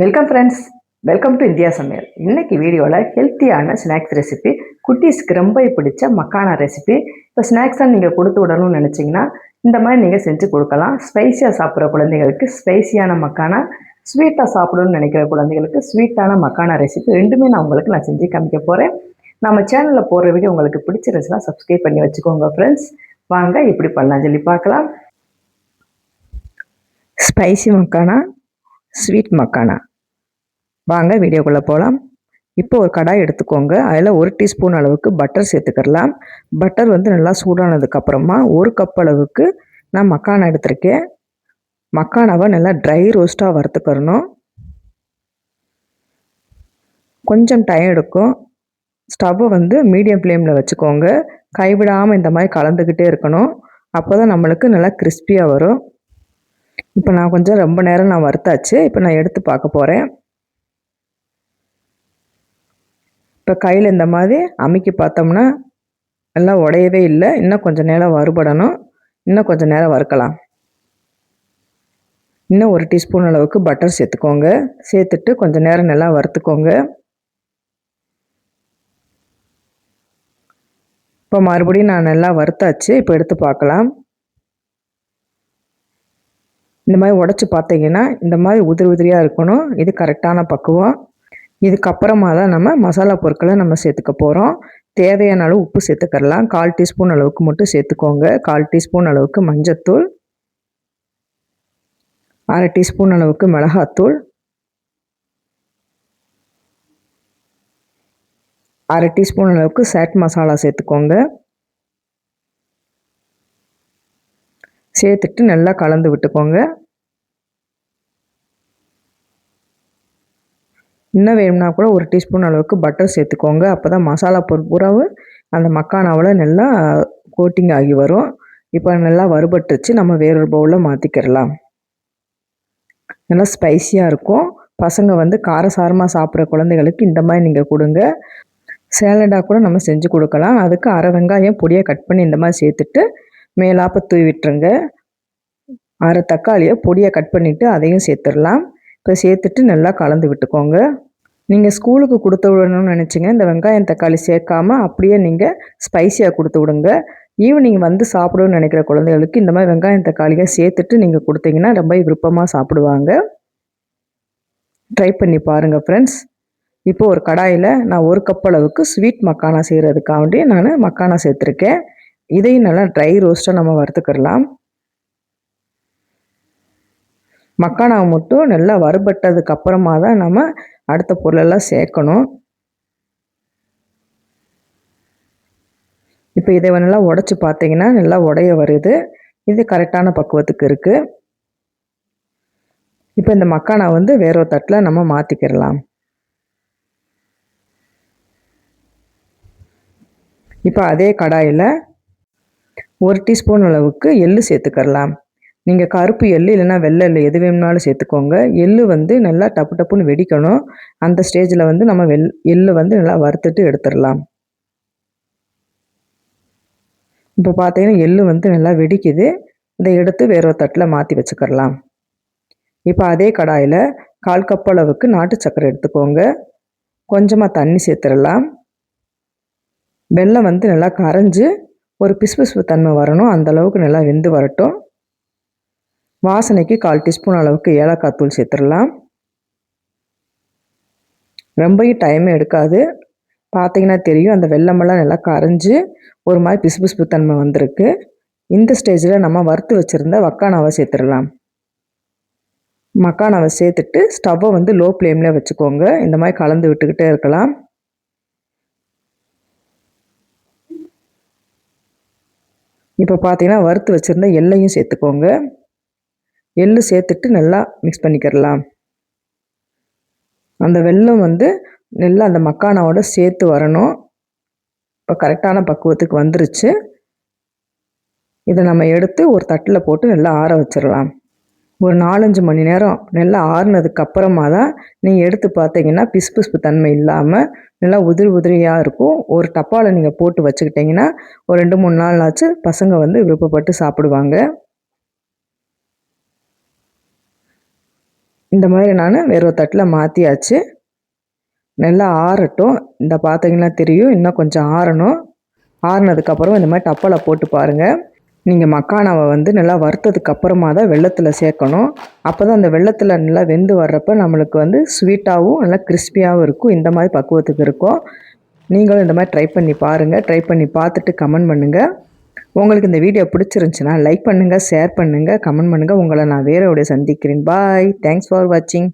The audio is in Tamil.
Welcome friends, welcome to India சமையல். இன்னைக்கு வீடியோவில் ஹெல்த்தியான ஸ்நாக்ஸ் ரெசிபி, குட்டீஸ்க்கு ரொம்ப பிடிச்ச மக்கானா ரெசிபி. இப்போ ஸ்நாக்ஸாக நீங்கள் கொடுத்து விடணும்னு நினச்சிங்கன்னா இந்த மாதிரி நீங்கள் செஞ்சு கொடுக்கலாம். ஸ்பைஸியாக சாப்பிட்ற குழந்தைகளுக்கு ஸ்பைசியான மக்கானா, ஸ்வீட்டாக சாப்பிடணும்னு நினைக்கிற குழந்தைகளுக்கு ஸ்வீட்டான மக்கானா ரெசிபி ரெண்டுமே நான் செஞ்சு காமிக்க போகிறேன். நம்ம சேனலில் போடுற வீடியோ உங்களுக்கு பிடிச்சிருந்துச்சுன்னா சப்ஸ்கிரைப் பண்ணி வச்சுக்கோங்க ஃப்ரெண்ட்ஸ். வாங்க இப்படி பண்ணலாம் சொல்லி பார்க்கலாம். ஸ்பைசி மக்கானா, ஸ்வீட் மக்கானா, வாங்க வீடியோக்குள்ளே போகலாம். இப்போ ஒரு கடாய் எடுத்துக்கோங்க. அதில் 1 டீஸ்பூன் அளவுக்கு பட்டர் சேர்த்துக்கலாம். பட்டர் நல்லா சூடானதுக்கப்புறமா 1 கப் அளவுக்கு நான் மக்கானா எடுத்திருக்கேன். மக்கானாவை நல்லா ட்ரை ரோஸ்ட்டாக வறுத்துக்கிறணும். கொஞ்சம் டைம் எடுக்கும். ஸ்டவ்வை மீடியம் ஃப்ளேமில் வச்சுக்கோங்க. கைவிடாமல் இந்த மாதிரி கலந்துக்கிட்டே இருக்கணும். அப்போ தான் நம்மளுக்கு நல்லா கிறிஸ்பியாக வரும். இப்போ நான் ரொம்ப நேரம் வறுத்தாச்சு. இப்போ நான் எடுத்து பார்க்க போகிறேன். இப்போ கையில் இந்த மாதிரி அமுக்கி பார்த்தோம்னா எல்லாம் உடையவே இல்லை. இன்னும் கொஞ்சம் நேரம் வறுபடணும். இன்னும் கொஞ்சம் நேரம் வறுக்கலாம். இன்னும் 1 டீஸ்பூன் அளவுக்கு பட்டர் சேர்த்துக்கோங்க. சேர்த்துட்டு கொஞ்சம் நேரம் நல்லா வறுத்துக்கோங்க. இப்போ மறுபடியும் நான் நல்லா வறுத்தாச்சு. இப்போ எடுத்து பார்க்கலாம். இந்த மாதிரி உடச்சி பார்த்தீங்கன்னா இந்த மாதிரி உதிரியாக இருக்கணும். இது கரெக்டான பக்குவம். இதுக்கப்புறமா தான் நம்ம மசாலா பொருட்களை நம்ம சேர்த்துக்க போகிறோம். தேவையான அளவு உப்பு சேர்த்துக்கலாம். 1/4 டீஸ்பூன் அளவுக்கு மட்டும் சேர்த்துக்கோங்க. 1/4 டீஸ்பூன் அளவுக்கு மஞ்சத்தூள், 1/2 டீஸ்பூன் அளவுக்கு மிளகாத்தூள், 1/2 டீஸ்பூன் அளவுக்கு சாட் மசாலா சேர்த்துக்கோங்க. சேர்த்துட்டு நல்லா கலந்து விட்டுக்கோங்க. இன்னும் வேணும்னா கூட 1 டீஸ்பூன் அளவுக்கு பட்டர் சேர்த்துக்கோங்க. அப்போ தான் மசாலா பூராவும் அந்த மக்கானாவில் நல்லா கோட்டிங் ஆகி வரும். இப்போ நல்லா வறுபட்டுருச்சு. நம்ம வேறொரு பவுலில் மாற்றிக்கிடலாம். நல்லா ஸ்பைஸியாக இருக்கும். பசங்க காரசாரமாக சாப்பிட்ற குழந்தைகளுக்கு இந்த மாதிரி நீங்கள் கொடுங்க. சேலடாக கூட நம்ம செஞ்சு கொடுக்கலாம். அதுக்கு 1/2 வெங்காயம் பொடியாக கட் பண்ணி இந்த மாதிரி சேர்த்துட்டு மேலாப்ப தூவி விட்டுருங்க. 1/2 தக்காளியை பொடியாக கட் பண்ணிவிட்டு அதையும் சேர்த்துடலாம். இப்போ சேர்த்துட்டு நல்லா கலந்து விட்டுக்கோங்க. நீங்கள் ஸ்கூலுக்கு கொடுத்து விடணும்னு நினச்சிங்க இந்த வெங்காயம் தக்காளி சேர்க்காமல் அப்படியே நீங்கள் ஸ்பைஸியாக கொடுத்து விடுங்க. ஈவினிங் சாப்பிடணும்னு நினைக்கிற குழந்தைகளுக்கு இந்த மாதிரி வெங்காயம் தக்காளியை சேர்த்துட்டு நீங்கள் கொடுத்தீங்கன்னா ரொம்ப விருப்பமாக சாப்பிடுவாங்க. ட்ரை பண்ணி பாருங்கள் ஃப்ரெண்ட்ஸ். இப்போ ஒரு கடாயில் நான் 1 கப் அளவுக்கு ஸ்வீட் மக்கானா செய்கிறதுக்காண்டி நான் மக்கானா சேர்த்துருக்கேன். இதையும் நல்லா ட்ரை ரோஸ்ட்டாக நம்ம வறுத்துக்கிடலாம். மக்கானாவை மட்டும் நல்லா வறுபட்டதுக்கு அப்புறமா தான் நம்ம அடுத்த பொருளெல்லாம் சேர்க்கணும். இப்போ இதை நல்லா உடச்சி பார்த்தீங்கன்னா நல்லா உடைய வருது. இது கரெக்டான பக்குவத்துக்கு இருக்குது. இப்போ இந்த மக்கானா வேற ஒரு தட்டில் நம்ம மாற்றிக்கிடலாம். இப்போ அதே கடாயில் 1 டீஸ்பூன் அளவுக்கு எள்ளு சேர்த்துக்கிடலாம். நீங்கள் கருப்பு எள்ளு இல்லைன்னா வெள்ளை எள்ளு எது வேணும்னாலும் சேர்த்துக்கோங்க. எள்ளு நல்லா டப்பு டப்புன்னு வெடிக்கணும். அந்த ஸ்டேஜில் நம்ம எள்ளு நல்லா வறுத்துட்டு எடுத்துடலாம். இப்போ பார்த்தீங்கன்னா எள்ளு நல்லா வெடிக்குது. இதை எடுத்து வேற ஒரு தட்டில் மாற்றி வச்சுக்கிடலாம். இப்போ அதே கடாயில் 1/4 கப் அளவுக்கு நாட்டு சர்க்கரை எடுத்துக்கோங்க. கொஞ்சமாக தண்ணி சேர்த்துடலாம். வெல்லம் நல்லா கரைஞ்சி ஒரு பிசுபிசுப்பு தன்மை வரணும். அந்தளவுக்கு நல்லா வெந்து வரட்டும். வாசனைக்கு 1/4 டீஸ்பூன் அளவுக்கு ஏலக்காய் தூள் சேர்த்துடலாம். ரொம்பவும் டைமே எடுக்காது. பார்த்தீங்கன்னா தெரியும் அந்த வெல்லமெல்லாம் நல்லா கரைஞ்சி ஒரு மாதிரி பிசுபிசுப்பு தன்மை வந்திருக்கு. இந்த ஸ்டேஜில் நம்ம வறுத்து வச்சுருந்த மக்கானாவை சேர்த்துடலாம். மக்கானாவை சேர்த்துட்டு ஸ்டவ்வை லோ ஃப்ளேமில் வச்சுக்கோங்க. இந்த மாதிரி கலந்து விட்டுக்கிட்டே இருக்கலாம். இப்போ பார்த்தீங்கன்னா வறுத்து வச்சுருந்த எள்ளையும் சேர்த்துக்கோங்க. எள்ளு சேர்த்துட்டு நல்லா மிக்ஸ் பண்ணிக்கிடலாம். அந்த வெல்லம் நல்லா அந்த மக்கானாவோட சேர்த்து வரணும். இப்போ கரெக்டான பக்குவத்துக்கு வந்துருச்சு. இதை நம்ம எடுத்து ஒரு தட்டில் போட்டு நல்லா ஆற வச்சிடலாம். ஒரு 4-5 மணி நேரம் நல்லா ஆறுனதுக்கு அப்புறமா தான் நீங்கள் எடுத்து பார்த்தீங்கன்னா பிசுபிசுப்பு தன்மை இல்லாமல் நல்லா உதிரியாக இருக்கும். ஒரு டப்பாவில் நீங்கள் போட்டு வச்சுக்கிட்டிங்கன்னா ஒரு 2-3 நாள் ஆச்சு பசங்க விருப்பப்பட்டு சாப்பிடுவாங்க. இந்த மாதிரி நான் வேற ஒரு தட்டில் மாற்றியாச்சு. நல்லா ஆறட்டும். இந்த பார்த்தீங்கன்னா தெரியும், இன்னும் கொஞ்சம் ஆறணும். ஆறுனதுக்கப்புறம் இந்த மாதிரி டப்பாவில் போட்டு பாருங்கள். நீங்கள் மக்கானாவை வந்து நல்லா வறுத்ததுக்கு அப்புறமா தான் வெல்லத்தில் சேர்க்கணும். அப்போ தான் அந்த வெல்லத்தில் நல்லா வெந்து வர்றப்ப நம்மளுக்கு வந்து ஸ்வீட்டாகவும் நல்லா கிறிஸ்பியாகவும் இருக்கும். இந்த மாதிரி பக்குவத்துக்கு இருக்கும். நீங்களும் இந்த மாதிரி ட்ரை பண்ணி பாருங்கள். ட்ரை பண்ணி பார்த்துட்டு கமெண்ட் பண்ணுங்கள். உங்களுக்கு இந்த வீடியோ பிடிச்சிருந்துச்சுன்னா லைக் பண்ணுங்கள், ஷேர் பண்ணுங்கள், கமெண்ட் பண்ணுங்கள். உங்களை நான் வேற ஒரு சந்திக்கிறேன். பாய். தேங்க்ஸ் ஃபார் வாட்சிங்.